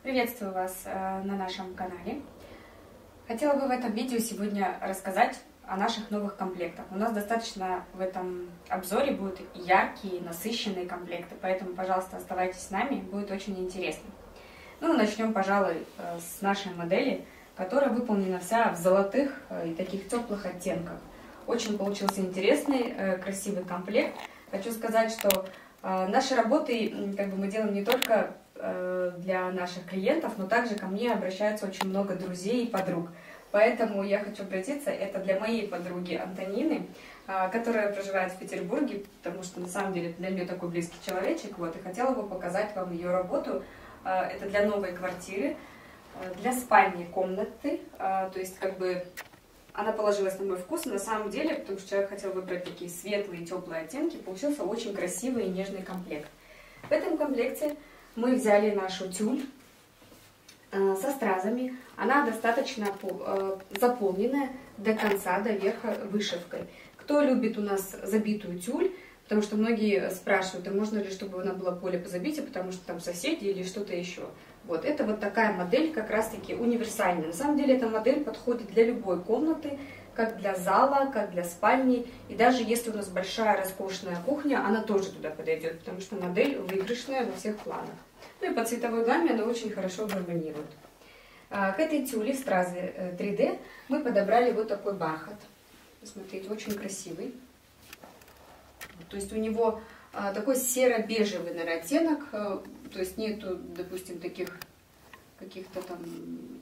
Приветствую вас на нашем канале. Хотела бы в этом видео сегодня рассказать о наших новых комплектах. У нас достаточно в этом обзоре будут яркие, насыщенные комплекты, поэтому, пожалуйста, оставайтесь с нами, будет очень интересно. Ну, начнем, пожалуй, с нашей модели, которая выполнена вся в золотых и таких теплых оттенках. Очень получился интересный, красивый комплект. Хочу сказать, что наши работы мы делаем не только для наших клиентов, но также ко мне обращаются очень много друзей и подруг. Поэтому я хочу обратиться, это для моей подруги Антонины, которая проживает в Петербурге, потому что на самом деле для нее такой близкий человечек, и хотела бы показать вам ее работу. Это для новой квартиры, для спальни комнаты, то есть она положилась на мой вкус, на самом деле, потому что человек хотел выбрать такие светлые, теплые оттенки, получился очень красивый и нежный комплект. В этом комплекте мы взяли нашу тюль со стразами. Она достаточно заполненная до конца, до верха вышивкой. Кто любит у нас забитую тюль, потому что многие спрашивают, а можно ли, чтобы она была более по забитию, потому что там соседи или что-то еще. Вот, это вот такая модель, как раз-таки универсальная. На самом деле эта модель подходит для любой комнаты, как для зала, как для спальни. И даже если у нас большая роскошная кухня, она тоже туда подойдет, потому что модель выигрышная во всех планах. Ну и по цветовой гамме она очень хорошо гармонирует. К этой тюле стразы 3D мы подобрали вот такой бархат. Посмотрите, очень красивый. То есть у него такой серо-бежевый, наверное, оттенок, то есть нету, допустим, таких каких-то там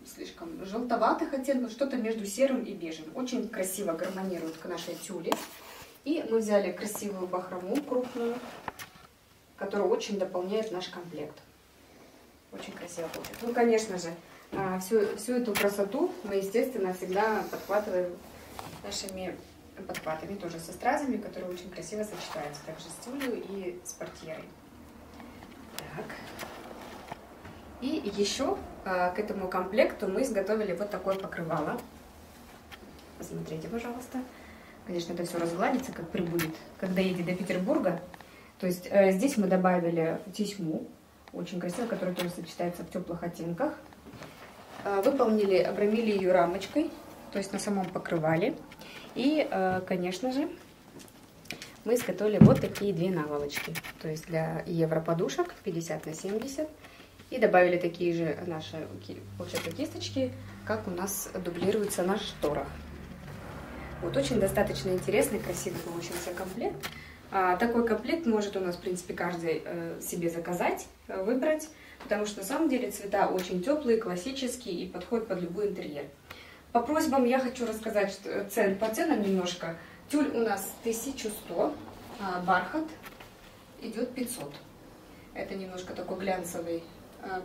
слишком желтоватых оттенков, что-то между серым и бежевым. Очень красиво гармонирует к нашей тюле. И мы взяли красивую бахрому крупную, которая очень дополняет наш комплект. Очень красиво получается. Ну, конечно же, всю эту красоту мы, естественно, всегда подхватываем нашими подхватами, тоже со стразами, которые очень красиво сочетаются, также с тюлью и с портьерой. Так. И еще к этому комплекту мы изготовили вот такое покрывало. Посмотрите, пожалуйста. Конечно, это все разгладится, как прибудет, когда едет до Петербурга. То есть здесь мы добавили тесьму, очень красиво, которая тоже сочетается в теплых оттенках. Выполнили, обрамили ее рамочкой, то есть на самом покрывале. И, конечно же, мы изготовили вот такие две наволочки, то есть для европодушек 50 на 70. И добавили такие же наши, получается, кисточки, как у нас дублируется на шторах. Вот очень достаточно интересный, красивый получился комплект. Такой комплект может у нас, в принципе, каждый себе заказать, выбрать, потому что на самом деле цвета очень теплые, классические и подходят под любой интерьер. По просьбам я хочу рассказать что по ценам немножко. Тюль у нас 1100, бархат идет 500. Это немножко такой глянцевый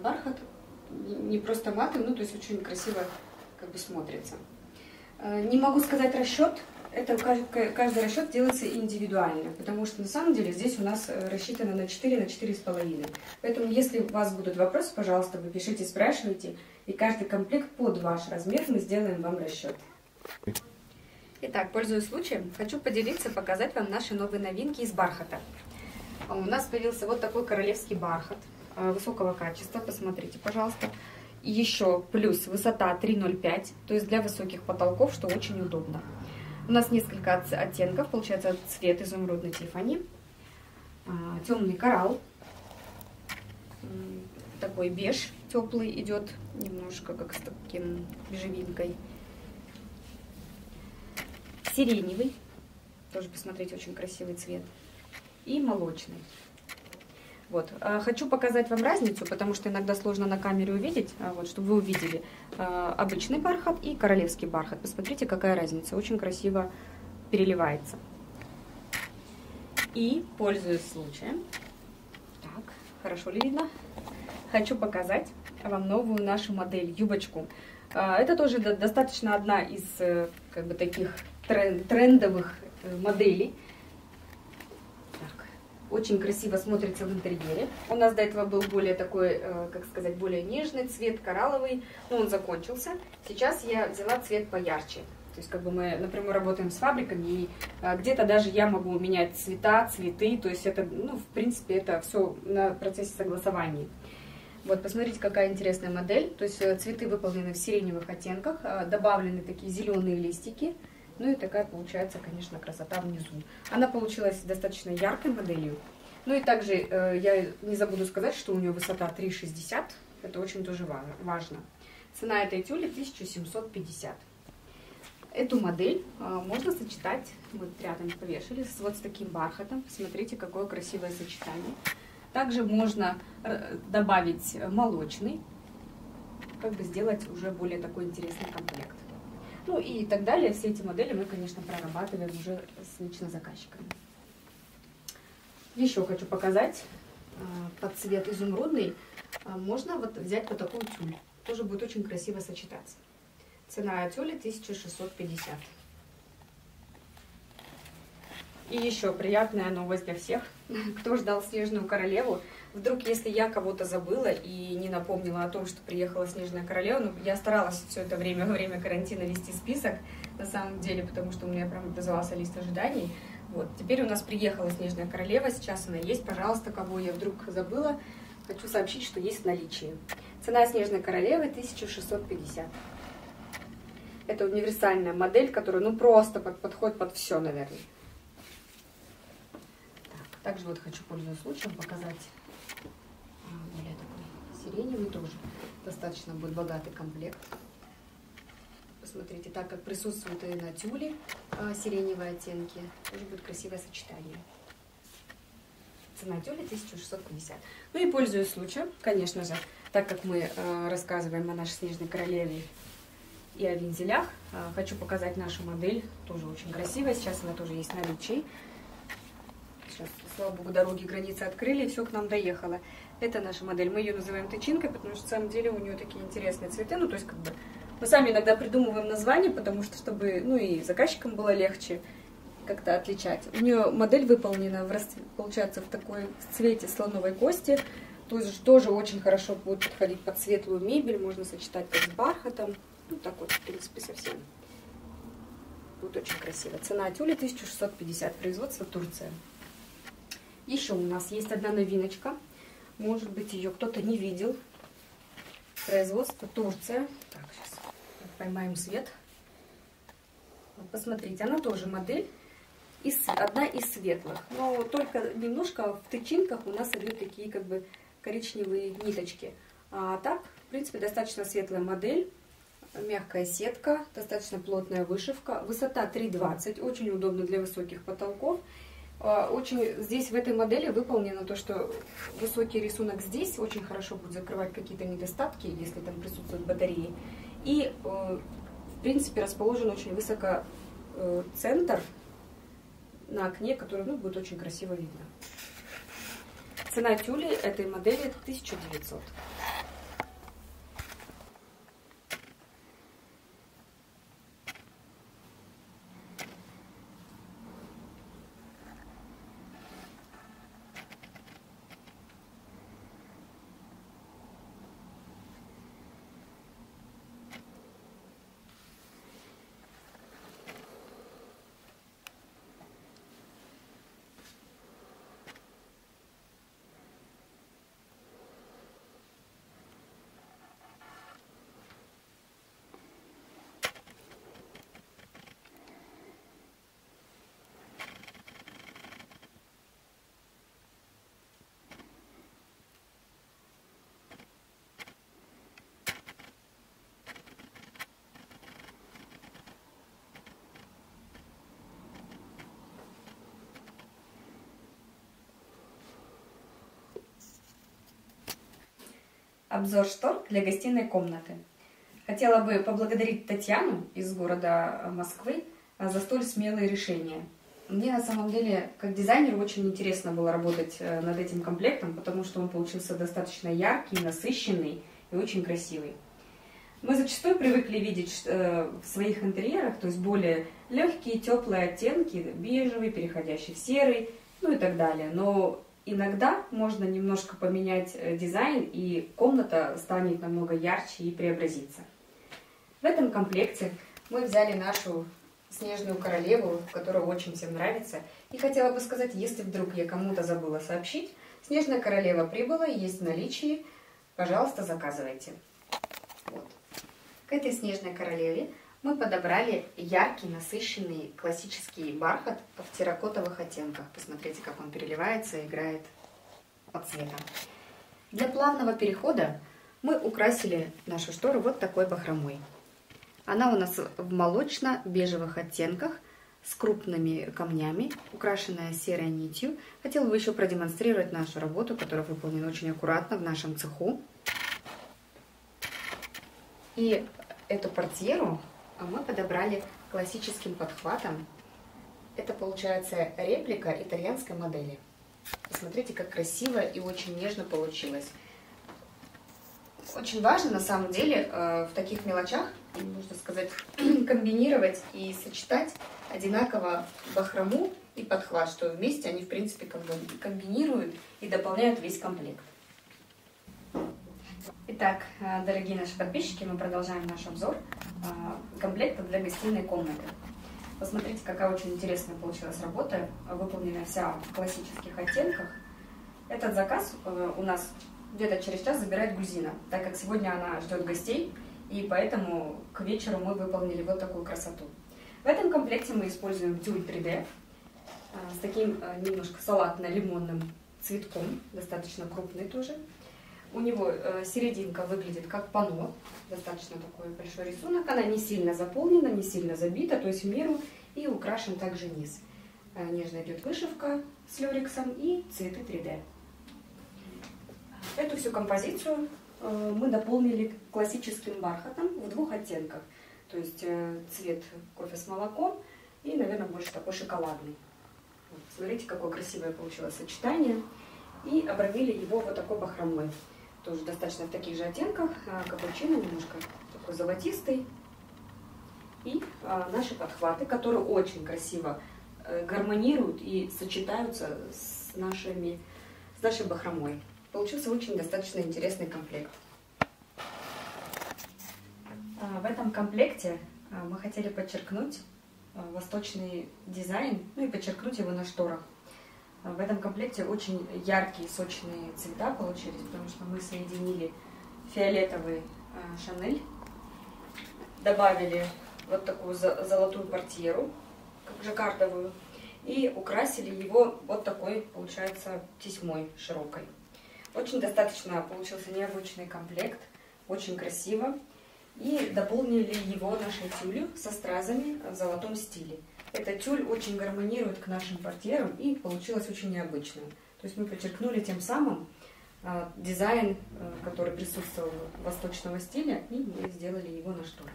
бархат, не просто матовый, то есть очень красиво смотрится. Не могу сказать расчет, это каждый расчет делается индивидуально, потому что на самом деле здесь у нас рассчитано на 4 на 4,5. Поэтому если у вас будут вопросы, пожалуйста, вы пишите, спрашивайте, и каждый комплект под ваш размер мы сделаем вам расчет. Итак, пользуясь случаем, хочу поделиться, показать вам наши новые новинки из бархата. У нас появился вот такой королевский бархат высокого качества, посмотрите, пожалуйста. И еще плюс высота 3,05, то есть для высоких потолков, что очень удобно. У нас несколько оттенков, получается цвет изумрудный Тиффани, темный коралл, такой беж теплый идет, немножко как с таким бежевинкой, сиреневый, тоже посмотрите, очень красивый цвет, и молочный. Вот. Хочу показать вам разницу, потому что иногда сложно на камере увидеть, чтобы вы увидели обычный бархат и королевский бархат. Посмотрите, какая разница, очень красиво переливается. И, пользуясь случаем, так, хорошо ли видно, хочу показать вам новую нашу модель, юбочку. Это тоже достаточно одна из таких трендовых моделей. Очень красиво смотрится в интерьере. У нас до этого был более такой, более нежный цвет, коралловый, но он закончился. Сейчас я взяла цвет поярче. То есть мы напрямую работаем с фабриками, и где-то даже я могу менять цвета, цветы. То есть это, в принципе, это все на процессе согласования. Вот, посмотрите, какая интересная модель. То есть цветы выполнены в сиреневых оттенках, добавлены такие зеленые листики. Ну и такая получается, конечно, красота внизу. Она получилась достаточно яркой моделью. Ну и также я не забуду сказать, что у нее высота 3,60. Это очень тоже важно. Цена этой тюли 1750. Эту модель можно сочетать, вот рядом повешали, вот с таким бархатом. Посмотрите, какое красивое сочетание. Также можно добавить молочный, как бы сделать уже более такой интересный комплект. Ну и так далее. Все эти модели мы, конечно, прорабатываем уже лично заказчиками. Еще хочу показать под цвет изумрудный. Можно вот взять вот такую тюль. Тоже будет очень красиво сочетаться. Цена тюли 1650. И еще приятная новость для всех, кто ждал Снежную Королеву. Вдруг, если я кого-то забыла и не напомнила о том, что приехала Снежная Королева, ну, я старалась все это время, во время карантина вести список, на самом деле, потому что у меня прям образовался лист ожиданий. Вот, теперь у нас приехала Снежная Королева, сейчас она есть, пожалуйста, кого я вдруг забыла, хочу сообщить, что есть в наличии. Цена Снежной Королевы 1650. Это универсальная модель, которая, ну, просто подходит под все, наверное. Также вот хочу, пользуясь случаем, показать более такой сиреневый тоже. Достаточно будет богатый комплект. Посмотрите, так как присутствуют и на тюле сиреневые оттенки, тоже будет красивое сочетание. Цена тюля 1650. Ну и пользуясь случаем, конечно же, так как мы рассказываем о нашей Снежной Королеве и о вензелях, хочу показать нашу модель, тоже очень красивая, сейчас она тоже есть в наличии. Сейчас, слава богу, дороги, границы открыли, и все к нам доехало. Это наша модель, мы ее называем тычинкой, потому что, на самом деле, у нее такие интересные цветы, ну, то есть, как бы, мы сами иногда придумываем название, потому что, чтобы, ну, и заказчикам было легче как-то отличать. У нее модель выполнена, получается, в такой цвете слоновой кости, то есть, тоже очень хорошо будет подходить под светлую мебель, можно сочетать как с бархатом. Ну, так вот, в принципе, совсем. Будет очень красиво. Цена тюля 1650, производство Турция. Еще у нас есть одна новиночка. Может быть, ее кто-то не видел. Производство Турция. Так, сейчас поймаем свет. Вот, посмотрите, она тоже модель. Одна из светлых. Но только немножко в тычинках у нас идут такие как бы коричневые ниточки. А так, в принципе, достаточно светлая модель. Мягкая сетка, достаточно плотная вышивка, высота 3,20, очень удобно для высоких потолков. Очень здесь в этой модели выполнено то, что высокий рисунок здесь очень хорошо будет закрывать какие-то недостатки, если там присутствуют батареи. И, в принципе, расположен очень высоко центр на окне, который, ну, будет очень красиво видно. Цена тюли этой модели 1900. Обзор штор для гостиной комнаты. Хотела бы поблагодарить Татьяну из города Москвы за столь смелые решения. Мне на самом деле, как дизайнеру, очень интересно было работать над этим комплектом, потому что он получился достаточно яркий, насыщенный и очень красивый. Мы зачастую привыкли видеть в своих интерьерах, то есть более легкие, теплые оттенки, бежевый, переходящий в серый, ну и так далее. Но иногда можно немножко поменять дизайн, и комната станет намного ярче и преобразится. В этом комплекте мы взяли нашу Снежную Королеву, которая очень всем нравится. И хотела бы сказать, если вдруг я кому-то забыла сообщить, Снежная Королева прибыла, есть в наличии. пожалуйста, заказывайте. Вот. К этой снежной королеве мы подобрали яркий, насыщенный классический бархат в терракотовых оттенках. Посмотрите, как он переливается и играет по цветам. Для плавного перехода мы украсили нашу штору вот такой бахромой. Она у нас в молочно-бежевых оттенках с крупными камнями, украшенная серой нитью. Хотела бы еще продемонстрировать нашу работу, которая выполнена очень аккуратно в нашем цеху. И эту портьеру мы подобрали классическим подхватом. Это получается реплика итальянской модели. Посмотрите, как красиво и очень нежно получилось. Очень важно, на самом деле, в таких мелочах, можно сказать, комбинировать и сочетать одинаково бахрому и подхват, что вместе они, в принципе, как бы комбинируют и дополняют весь комплект. Итак, дорогие наши подписчики, мы продолжаем наш обзор комплекта для гостиной комнаты. Посмотрите, какая очень интересная получилась работа, выполнена вся в классических оттенках. Этот заказ у нас где-то через час забирает Гульзина, так как сегодня она ждет гостей, и поэтому к вечеру мы выполнили вот такую красоту. В этом комплекте мы используем тюль 3D с таким немножко салатно-лимонным цветком, достаточно крупный тоже. У него серединка выглядит как панно, достаточно такой большой рисунок. Она не сильно заполнена, не сильно забита, то есть в меру, и украшен также низ. Нежно идет вышивка с люрексом и цветы 3D. Эту всю композицию мы дополнили классическим бархатом в двух оттенках. То есть цвет кофе с молоком и, наверное, больше такой шоколадный. Вот, смотрите, какое красивое получилось сочетание. И обрамили его вот такой бахромой. Тоже достаточно в таких же оттенках. Капучино немножко такой золотистый. И наши подхваты, которые очень красиво гармонируют и сочетаются с нашей бахромой. Получился очень достаточно интересный комплект. В этом комплекте мы хотели подчеркнуть восточный дизайн, ну и подчеркнуть его на шторах. В этом комплекте очень яркие, сочные цвета получились, потому что мы соединили фиолетовый Шанель, добавили вот такую золотую портьеру, как жаккардовую, и украсили его вот такой, получается, тесьмой широкой. Очень достаточно получился необычный комплект, очень красиво. И дополнили его нашей тюлью со стразами в золотом стиле. Эта тюль очень гармонирует к нашим портьерам и получилось очень необычным. То есть мы подчеркнули тем самым дизайн, который присутствовал восточного стиля, и мы сделали его на шторах.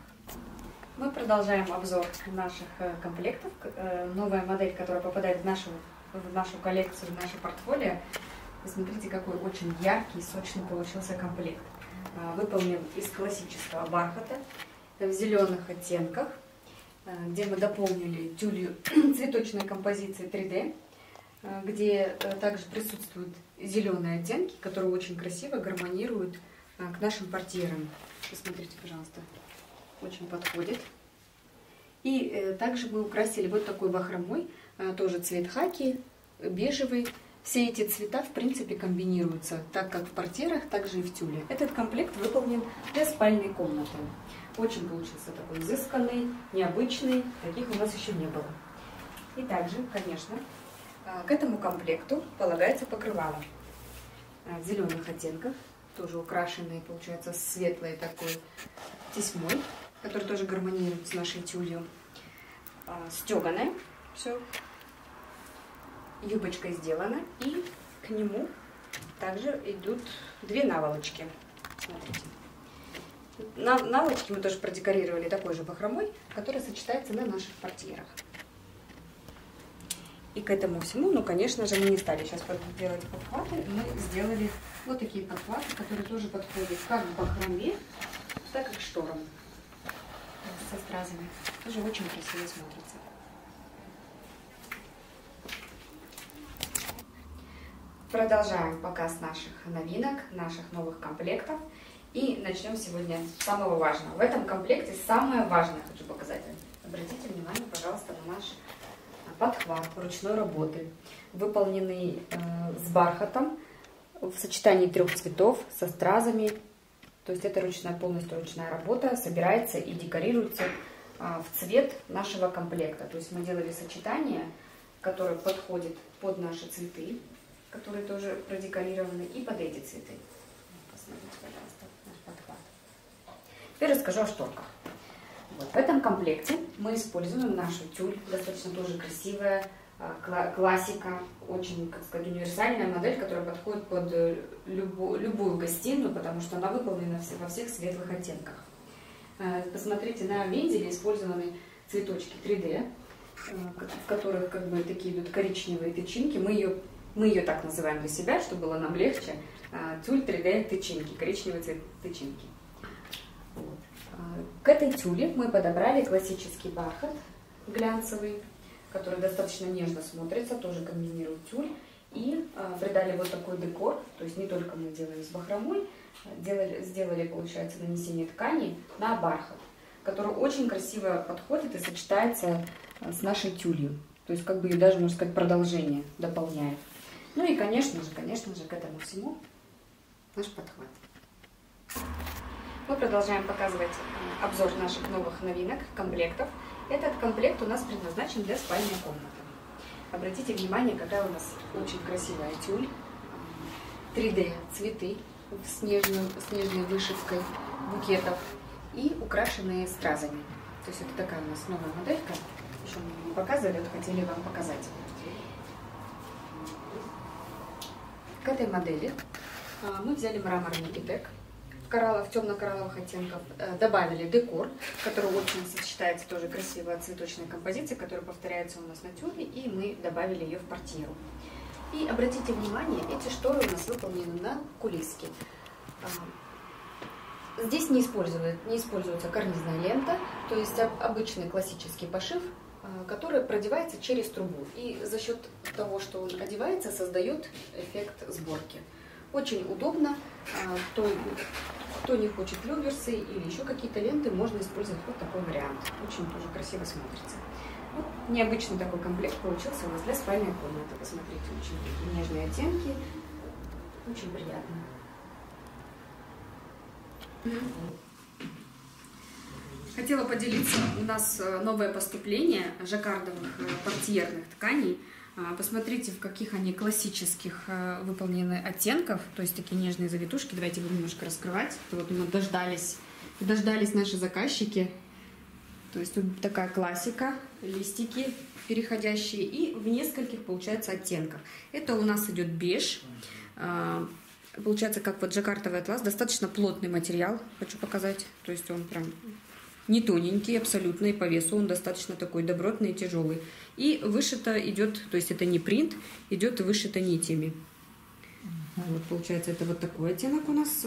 Мы продолжаем обзор наших комплектов. Новая модель, которая попадает в нашу коллекцию, в наше портфолио. Посмотрите, какой очень яркий, сочный получился комплект. Выполнен из классического бархата в зеленых оттенках, где мы дополнили тюлью цветочной композиции 3D, где также присутствуют зеленые оттенки, которые очень красиво гармонируют к нашим портьерам. Посмотрите, пожалуйста, очень подходит. И также мы украсили вот такой бахромой, тоже цвет хаки, бежевый. Все эти цвета, в принципе, комбинируются, так как в портьерах, так же и в тюле. Этот комплект выполнен для спальной комнаты. Очень получился такой изысканный, необычный, таких у нас еще не было. И также, конечно, к этому комплекту полагается покрывало в зеленых оттенках, тоже украшенные, получается, светлой такой тесьмой, который тоже гармонирует с нашей тюлью. Стеганое все. Юбочка сделана, и к нему также идут две наволочки. Смотрите. Наволочки мы тоже продекорировали такой же бахромой, который сочетается на наших портьерах. И к этому всему, ну, конечно же, мы не стали сейчас делать подхваты, мы сделали вот такие подхваты, которые тоже подходят как к бахроме, так и к шторам со стразами. Тоже очень красиво смотрится. Продолжаем показ наших новинок, наших новых комплектов. И начнем сегодня с самого важного. В этом комплекте самое важное хочу показать. Обратите внимание, пожалуйста, на наш подхват ручной работы, выполненный с бархатом, в сочетании 3 цветов со стразами. То есть это полностью ручная работа, собирается и декорируется в цвет нашего комплекта. То есть мы делали сочетание, которое подходит под наши цветы, которые тоже продекорированы, и под эти цветы. Посмотрите, пожалуйста, наш подхват. Теперь расскажу о шторках. Вот. В этом комплекте мы используем нашу тюль, достаточно тоже красивая, классика, очень, как сказать, универсальная модель, которая подходит под любую гостиную, потому что она выполнена во всех светлых оттенках. Посмотрите, на вензеле использованы цветочки 3D, в которых как бы такие идут коричневые тычинки. Мы ее так называем для себя, чтобы было нам легче. Тюль 3D тычинки, коричневые тычинки. Вот. К этой тюле мы подобрали классический бархат глянцевый, который достаточно нежно смотрится, тоже комбинирует тюль. И придали вот такой декор, то есть не только мы делали с бахромой, сделали, получается, нанесение ткани на бархат, который очень красиво подходит и сочетается с нашей тюлью. То есть как бы ее даже, можно сказать, продолжение дополняет. Ну и, конечно же, к этому всему наш подхват. Мы продолжаем показывать обзор наших новых новинок, комплектов. Этот комплект у нас предназначен для спальной комнаты. Обратите внимание, какая у нас очень красивая тюль. 3D цветы с нежной вышивкой букетов и украшенные стразами. То есть это такая у нас новая моделька. Еще мы не показывали, вот хотели вам показать. К этой модели мы взяли мраморный гидек в темно-коралловых оттенках, добавили декор, который очень сочетается тоже красивая цветочная композиция, которая повторяется у нас на тюле, и мы добавили ее в портьеру. И обратите внимание, эти шторы у нас выполнены на кулиске. Здесь не используется карнизная лента, то есть обычный классический пошив, который продевается через трубу. И за счет того, что он одевается, создает эффект сборки. Очень удобно. Кто не хочет люверсы или еще какие-то ленты, можно использовать вот такой вариант. Очень тоже красиво смотрится. Вот необычный такой комплект получился у нас для спальной комнаты. Посмотрите, очень такие нежные оттенки. Очень приятно. Хотела поделиться, у нас новое поступление жаккардовых портьерных тканей. Посмотрите, в каких они классических выполнены оттенков, то есть такие нежные завитушки. Давайте будем немножко раскрывать. Вот мы дождались наши заказчики. То есть тут такая классика, листики переходящие, и в нескольких, получается, оттенках. Это у нас идет беж. Получается, как вот жаккардовый атлас, достаточно плотный материал, хочу показать. То есть он прям не тоненький абсолютно, и по весу он достаточно такой добротный и тяжелый. И вышито идет, то есть это не принт, идет вышито нитями. Вот, получается, это вот такой оттенок у нас,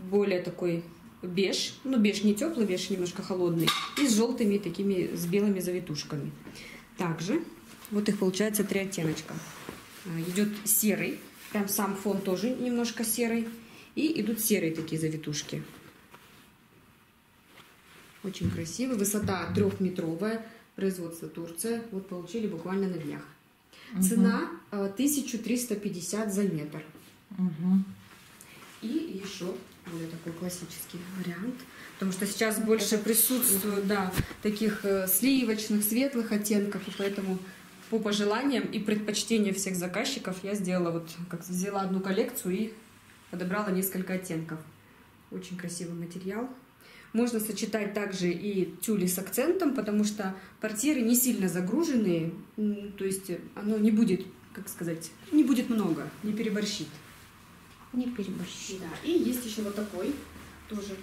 более такой беж. Ну, беж не теплый, беж немножко холодный. И с желтыми такими, с белыми завитушками. Также, вот их получается 3 оттеночка. Идет серый, прям сам фон тоже немножко серый. И идут серые такие завитушки. Очень красиво. Высота 3-метровая. Производство Турция. Вот получили буквально на днях. Цена 1350 за метр. И еще более такой классический вариант. Потому что сейчас больше присутствует, да, таких сливочных, светлых оттенков. И поэтому по пожеланиям и предпочтениям всех заказчиков я сделала вот, как взяла одну коллекцию и подобрала несколько оттенков. Очень красивый материал. Можно сочетать также и тюли с акцентом, потому что портьеры не сильно загруженные, то есть оно не будет, как сказать, не будет много, не переборщит. Не переборщит. Да. И есть еще вот такой, тоже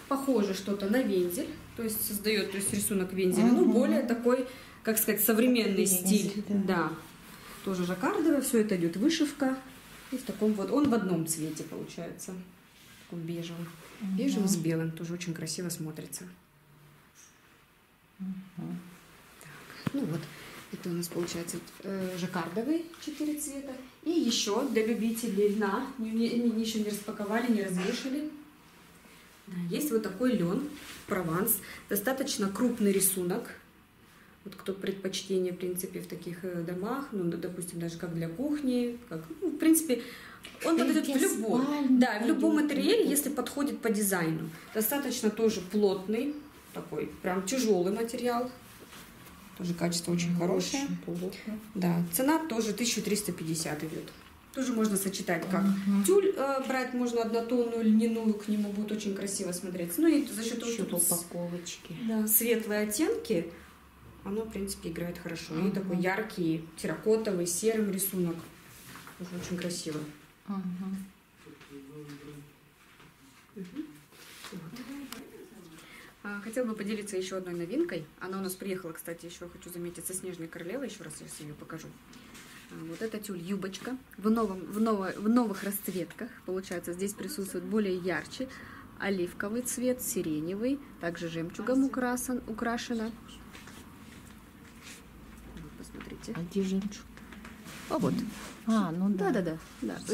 похоже что-то на вензель, то есть создает, то есть рисунок вензеля, но более такой, как сказать, современный стиль. Да. Тоже жаккардовый, все это идет вышивка. И в таком вот, он в одном цвете получается, таком бежевом. Бежевым с белым, тоже очень красиво смотрится. Так, ну вот, это у нас получается жаккардовые 4 цвета. И еще для любителей льна, еще не распаковали, не развешали. Да, есть вот такой лен, Прованс, достаточно крупный рисунок. Вот кто предпочтение, в принципе, в таких домах, ну, допустим, даже как для кухни, как, ну, в принципе, Он подойдет в любом, да, в любом интерьере, если подходит по дизайну. Достаточно тоже плотный, такой прям тяжелый материал. Тоже качество очень хорошее. Да, цена тоже 1350 идет. Тоже можно сочетать как тюль брать, можно однотонную льняную, к нему будет очень красиво смотреться. Ну и за счет того, что упаковочки. Да, светлые оттенки, оно, в принципе, играет хорошо. И такой яркий, терракотовый, серым рисунок. Тоже очень красиво. Хотела бы поделиться еще одной новинкой. Она у нас приехала, кстати, еще хочу заметить, со Снежной Королевой. Еще раз я ее покажу. Вот эта тюль-юбочка в новых расцветках. Получается, здесь присутствует более ярче оливковый цвет, сиреневый. Также жемчугом украшена. Вот, посмотрите. А где жемчуг? О, вот. Ну да. Да.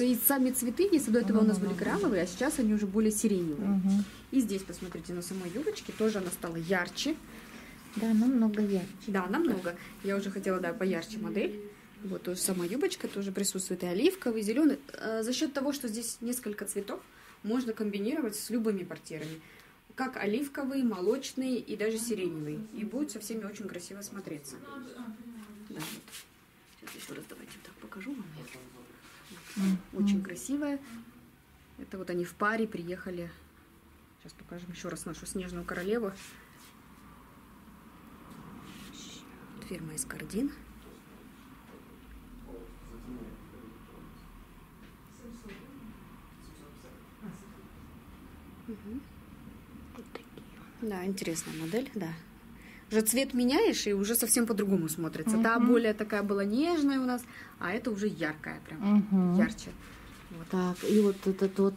И сами цветы, если до этого у нас были кремовые, а сейчас они уже более сиреневые. И здесь, посмотрите, на самой юбочке тоже она стала ярче. Да, намного ярче. Да, намного. Я уже хотела, да, поярче модель. Вот тоже сама юбочка тоже присутствует и оливковый, и зеленый. За счет того, что здесь несколько цветов, можно комбинировать с любыми портьерами. Как оливковый, молочный и даже сиреневый. И будет со всеми очень красиво смотреться. Да, вот. Сейчас еще раз давайте так покажу вам. Вот. Очень красивая. Это вот они в паре приехали. Сейчас покажем еще раз нашу Снежную Королеву. Фирма Эскардин. Да, интересная модель, да. Уже цвет меняешь, и уже совсем по-другому смотрится. Та более такая была нежная у нас, а это уже яркая, прям ярче. Вот. Так, и вот этот вот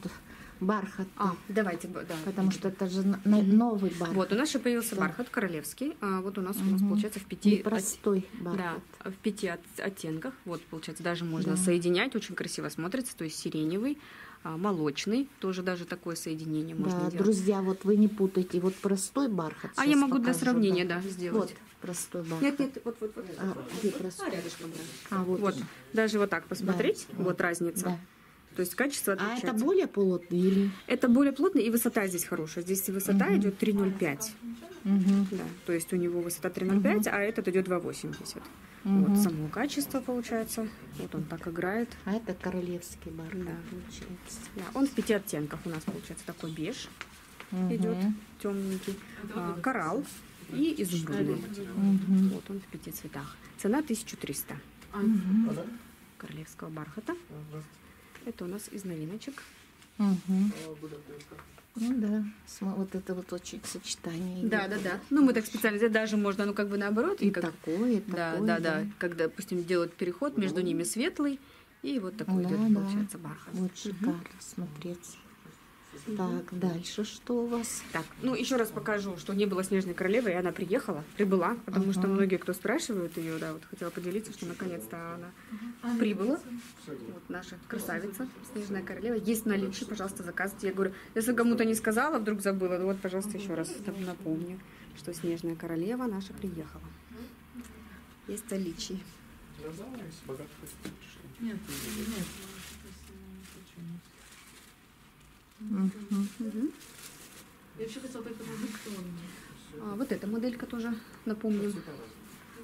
бархат. Давайте, да. Потому что это же новый бархат. Вот, у нас еще появился бархат королевский. Вот у нас получается в 5... Непростой бархат. Да, в 5 оттенках. Вот, получается, даже можно соединять, очень красиво смотрится. То есть сиреневый, молочный, тоже даже такое соединение можно делать. Друзья, вот вы не путайте, вот простой бархат. Я могу для сравнения, сделать. Вот, простой бархат. Нет, вот. Где простой? Рядышком, да. Вот. Даже вот так посмотреть, вот разница. Да. То есть качество отличается. А это более плотный или? Это более плотный, и высота здесь хорошая. Здесь высота идет 3,05. Да, то есть у него высота 3,05, а этот идет 2,80. Вот само качество получается. Вот он так играет. А это королевский бархат, получается. Да, он в 5 оттенках у нас получается. Такой беж идет, темненький, коралл и изумрудный. Вот он в 5 цветах. Цена 1300. Королевского бархата. Это у нас из новиночек. Ну да, вот это вот очень сочетание. Да. Ну мы так специально, даже можно, ну как бы наоборот. И такое, да. Когда, допустим, делают переход, между ними светлый, и вот такой идет, получается, бархат. Вот шикарно смотреться. Так, дальше что у вас? Так, ну еще раз покажу, что не было Снежной Королевы, и она прибыла, потому что многие, кто спрашивают ее, вот хотела поделиться, что наконец-то она прибыла. Вот наша красавица, Снежная Королева. Есть в наличии, пожалуйста, заказывайте. Я говорю, если кому-то не сказала, вдруг забыла, вот, пожалуйста, еще раз напомню, что Снежная Королева наша приехала. Есть в наличии. Нет. Я вообще хотела только на вот эта моделька тоже, напомню,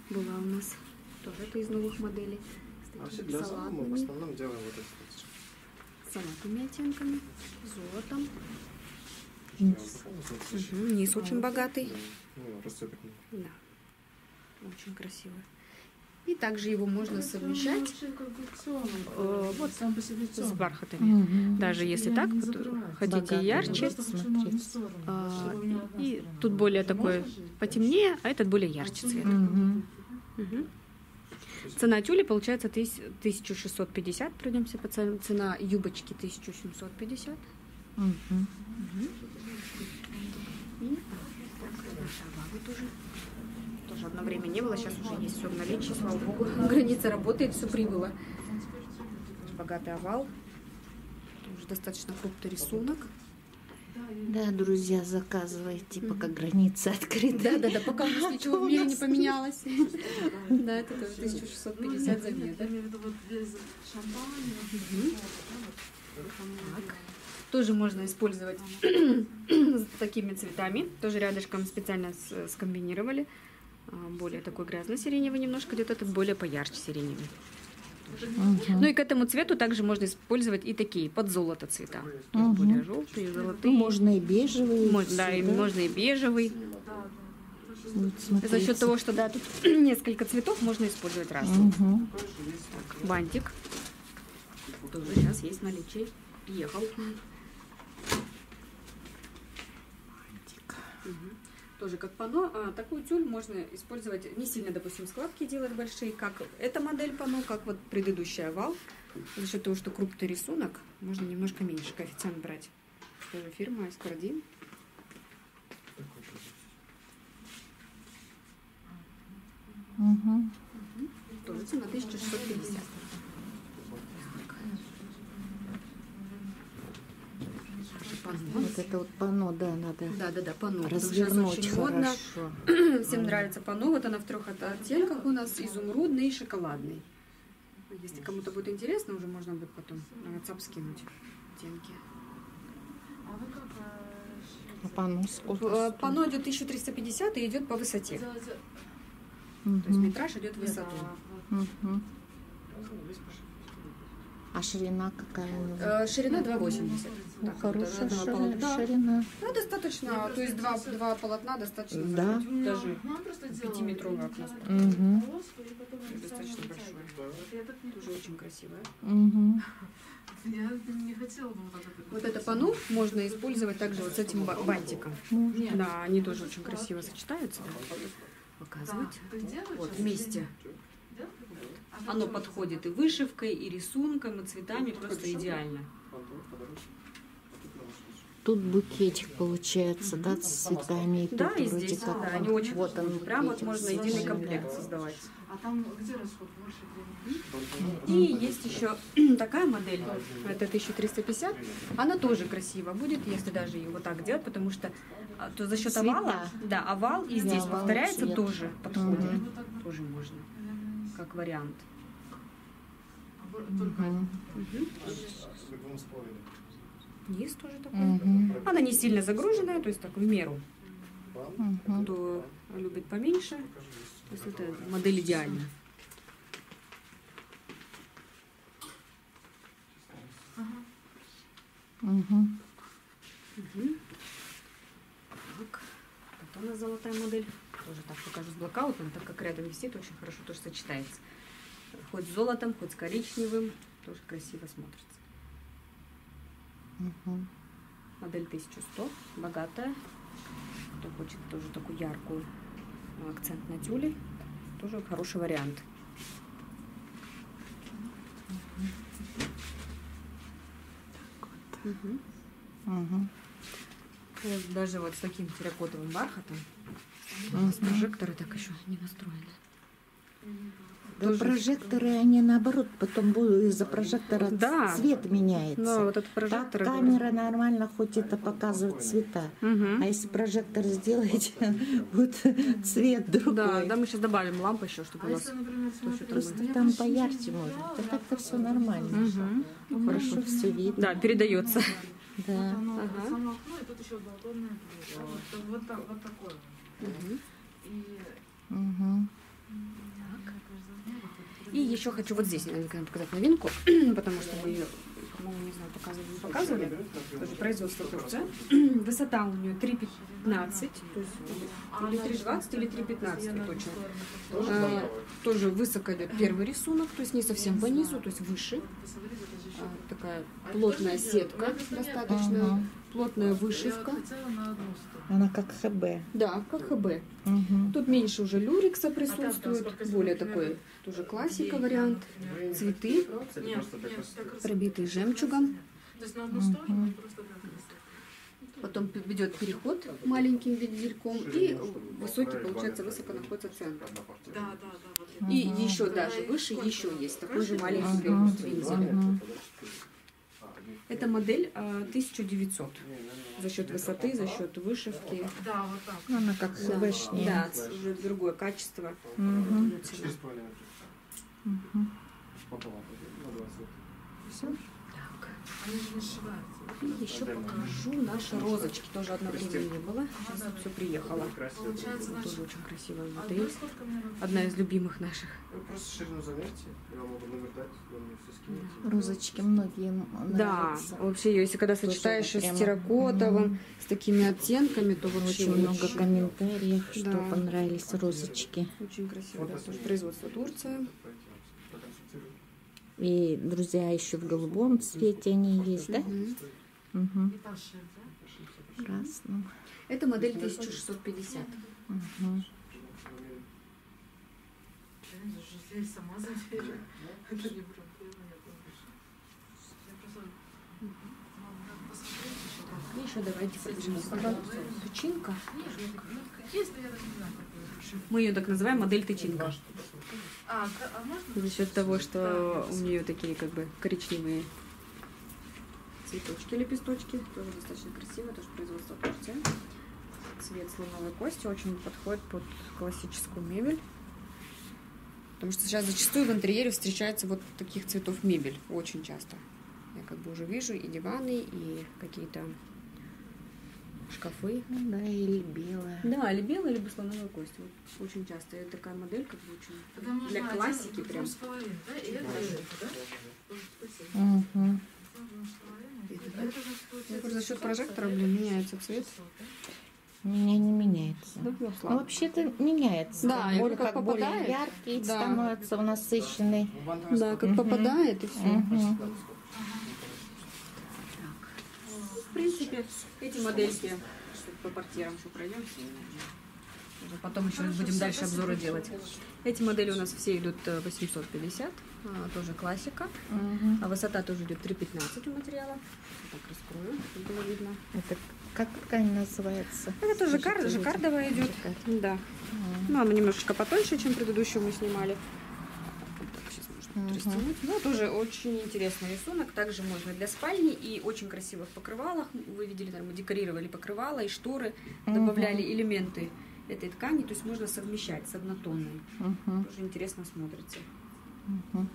была у нас. Тоже это из новых моделей. Вообще для зала мы в основном делаем вот это. С салатными оттенками, золотом. Низ. Низ очень богатый. Да. Очень красивый. И также его можно совмещать вот с бархатами. Даже если так, хотите ярче. И тут более такой потемнее, а этот более ярче цвет. Цена тюля получается 1650. Пройдемся по цене. Цена юбочки 1750. И тоже одно время не было, сейчас уже есть все в наличии, слава богу. Граница работает, все прибыло. Богатый овал. Уже достаточно крупный рисунок. Да, друзья, заказывайте, пока границы открыты. Да, пока у нас ничего в мире не поменялось. Да, это тоже 1650 за метр. Тоже можно использовать с такими цветами. Тоже рядышком специально скомбинировали. Более такой грязно-сиреневый немножко идет, этот более поярче сиреневый. Ну и к этому цвету также можно использовать и такие под золото цвета. Более желтые, золотые. Можно и бежевый. Да, и можно и бежевый. Вот, за счет того, что да, тут несколько цветов, можно использовать разные. Так, бантик. Тоже сейчас есть в наличии. Ехал. Тоже как панно. Такую тюль можно использовать, не сильно, допустим, складки делать большие, как эта модель панно, как вот предыдущий овал. За счет того, что крупный рисунок, можно немножко меньше коэффициент брать. Тоже фирма Эскардин. Тоже цена 1650. Вот это вот панно, да, надо Да, панно. развернуть хорошо. Всем нравится панно. Вот она в 3 оттенках у нас: изумрудный и шоколадный. Если кому-то будет интересно, уже можно будет потом на WhatsApp скинуть оттенки. А панно сколько? Панно идет 1350 и идет по высоте. То есть метраж идет в высоту. А ширина какая у него? Ширина 2,80. Ну, Так, хорошая да. ширина. Ну, достаточно, то есть два полотна достаточно. Да. Даже 5-метровое окно. Достаточно большое. Тоже очень красивое. Я не хотела бы Вот это панно можно использовать также вот с этим бантиком. Да, они тоже очень красиво сочетаются. Показывать. Вот вместе. Оно подходит и вышивкой, и рисунком, и цветами, просто идеально. Тут букетик получается, да, с цветами. И да, тут и вроде здесь, как да, они очень вот он, прям вот можно единый совершенно. комплект создавать. А там где расход больше времени? И есть еще такая модель, это 1350, она тоже красиво будет, если даже ее вот так делать, потому что то за счет Цвета. овала, да, овал и здесь овал, повторяется, цвет. тоже подходит, тоже можно, как вариант. Низ тоже такой. Она не сильно загруженная, то есть так в меру. Кто любит поменьше, то есть это модель идеальна. Так, вот у нас золотая модель. Тоже так покажу с блокаутом, так как рядом висит, очень хорошо тоже сочетается. Хоть с золотом, хоть с коричневым, тоже красиво смотрится. Модель 1100, богатая. Кто хочет тоже такую яркую акцент на тюле, тоже хороший вариант. Даже вот с таким терракотовым бархатом. У нас прожекторы так еще не настроены. Да, прожекторы, они наоборот, потом из-за прожектора цвет меняется. Ну, вот этот прожектор. Так камера нормально хоть это показывает цвета. А если прожектор сделаете, вот цвет другой. Да, мы сейчас добавим лампу еще, чтобы у нас просто там поярче можно. Да так-то все нормально. Хорошо все видно. Да, передается. Да. Само окно, и тут еще балконная дверь. Вот такое. И еще хочу вот здесь показать новинку, потому что мы ее, по-моему, не знаю, показывали. Тоже производство Турция. Высота у нее 3,15, то есть или 3,20, или 3,15 точно. Тоже высоко идет первый рисунок, то есть не совсем по низу, то есть выше. Такая плотная сетка достаточно, плотная вышивка. Она как ХБ. Да, как ХБ. Тут меньше уже люрекса присутствует, более такой тоже классика вариант. Цветы, пробитые жемчугом. Потом идет переход маленьким вензельком, и высокий, получается, высоко находится центр. И еще даже выше еще есть такой же маленький переход вензеля. Это модель 1900. за счет высоты, за счет вышивки. Да, вот так. Она как Да, вышняя. да, уже другое качество. Мгм. Вот цена. 4,5 метра. Мгм. Пополам. На 20. Всё? Так. Они же не сшиваются. И еще покажу наши розочки. Тоже одно время не было. Сейчас все приехало. Красиво. Получается, Тоже значит, очень красивая одна модель. сколько мне надо? Одна из любимых наших. Вы просто ширину замерьте, я вам могу номер дать, вы мне все скинете. Розочки многим Да, нравятся. вообще, если когда сочетаешь Тоже с прямо, терракотовым, с такими оттенками, то вообще Очень много комментариев, что Да. понравились розочки. Очень красиво. Да, тоже производство Турция. И, друзья, еще в голубом цвете они есть, да? Мгм. Угу. И пошив, да? Красным. Это модель 1650. Угу. Я же здесь сама замерю. Это не проблема, я помню. Я просто надо посмотреть еще как. И еще давайте покажем. Тычинка. Есть, но я даже не знаю, как ее решить. Мы ее так называем модель тычинка. А можно? За счет того, что у нее такие как бы коричневые цветочки, лепесточки. Тоже достаточно красиво, тоже производство Турция. Цвет слоновой кости очень подходит под классическую мебель. Потому что сейчас зачастую в интерьере встречается вот таких цветов мебель. Очень часто. Я как бы уже вижу и диваны, и какие-то шкафы. Ну да, или белая. Да, или белая, либо слоновая кость. Вот очень часто. Это такая модель, как бы очень Потому для что классики один, прям. 2,5, да? И это, да? Спасибо. Угу. 2,5. Это же получается Я говорю, за счет 600, прожектора, а это блин, меняется цвет. 600, да? У меня не меняется. Да, ну, Ну, слабо. вообще-то меняется. Да, и более, как как более попадает. яркий Да. становится, насыщенный. Да, как Мгм. попадает и все. Мгм. В принципе, эти модельки по портьерам еще пройдемся. Уже потом еще будем дальше обзоры делать. Эти модели у нас все идут 850, тоже классика. Мгм. А высота тоже идет 3,15 у материала. Вот так раскрою, чтобы было видно. Это как ткань называется? Это тоже Скажите, жаккардовая идет. Жаккард. Да. Мгм. Ну, она немножечко потоньше, чем предыдущую мы снимали. Вот так сейчас можно Мгм. растянуть. Ну, тоже очень интересный рисунок. Также можно для спальни и очень красиво в покрывалах. Вы видели, там, мы декорировали покрывала и шторы, добавляли элементы этой ткани. То есть можно совмещать с однотонной. Мгм. Тоже интересно смотрится. Мгм.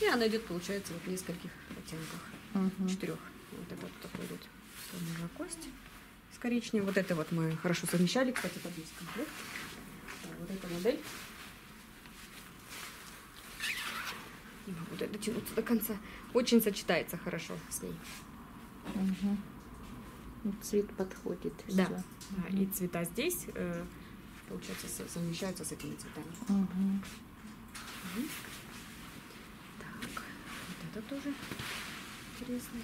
И она идет, получается, вот в нескольких оттенках. Мгм. 4. Вот это вот такой вот слоновая кость с коричневым. Вот это вот мы хорошо совмещали, кстати, под весь комплект. Да, вот эта модель. Не могу дотянуться до конца. Очень сочетается хорошо с ней. Мгм. Ну, цвет подходит. Да. всё. И цвета здесь, получается, совмещаются с этими цветами. Мгм. Так, вот это тоже интересно.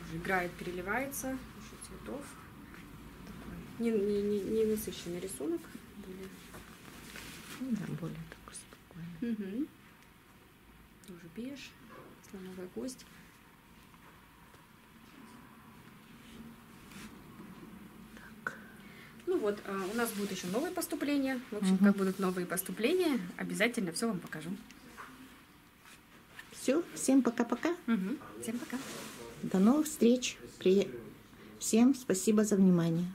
Уже играет, переливается, еще цветов. Такой не насыщенный рисунок. Более. Ну да, более такой спокойный. Мгм. Тоже беж, слоновая кость. Так. Ну вот, у нас будут еще новые поступления. В общем, Мгм. как будут новые поступления, обязательно все вам покажу. Все, всем пока-пока. Всем пока. До новых встреч. Всем спасибо за внимание.